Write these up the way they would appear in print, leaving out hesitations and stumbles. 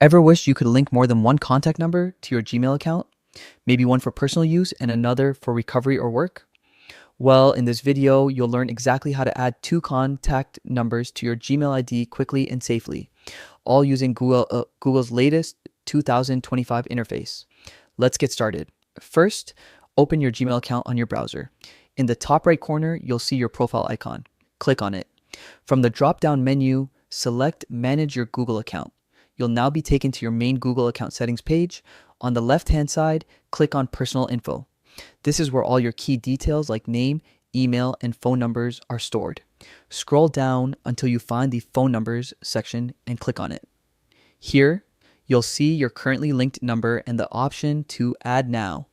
Ever wish you could link more than one contact number to your Gmail account? Maybe one for personal use and another for recovery or work? Well, in this video, you'll learn exactly how to add two contact numbers to your Gmail ID quickly and safely, all using Google's latest 2025 interface. Let's get started. First, open your Gmail account on your browser. In the top right corner, you'll see your profile icon. Click on it. From the drop-down menu, select Manage Your Google Account. You'll now be taken to your main Google account settings page. On the left-hand side, click on Personal Info. This is where all your key details like name, email, and phone numbers are stored. Scroll down until you find the Phone Numbers section and click on it. Here, you'll see your currently linked number and the option to Add Now.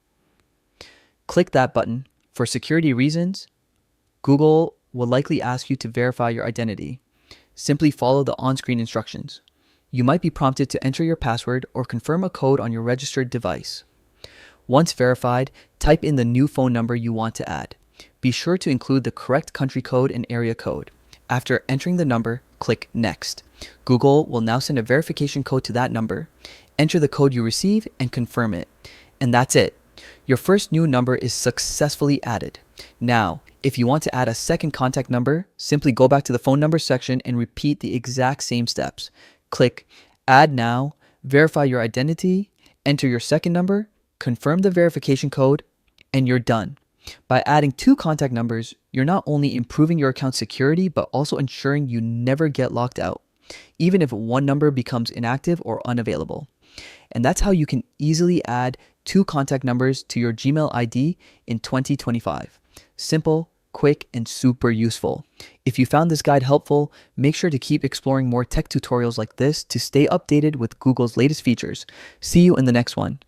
Click that button. For security reasons, Google will likely ask you to verify your identity. Simply follow the on-screen instructions. You might be prompted to enter your password or confirm a code on your registered device. Once verified, type in the new phone number you want to add. Be sure to include the correct country code and area code. After entering the number, click Next. Google will now send a verification code to that number. Enter the code you receive and confirm it. And that's it. Your first new number is successfully added. Now, if you want to add a second contact number, simply go back to the phone number section and repeat the exact same steps. Click Add Now, verify your identity, enter your second number, confirm the verification code, and you're done. By adding two contact numbers, you're not only improving your account security, but also ensuring you never get locked out, even if one number becomes inactive or unavailable. And that's how you can easily add two contact numbers to your Gmail ID in 2025. Simple, quick, and super useful. If you found this guide helpful, make sure to keep exploring more tech tutorials like this to stay updated with Google's latest features. See you in the next one.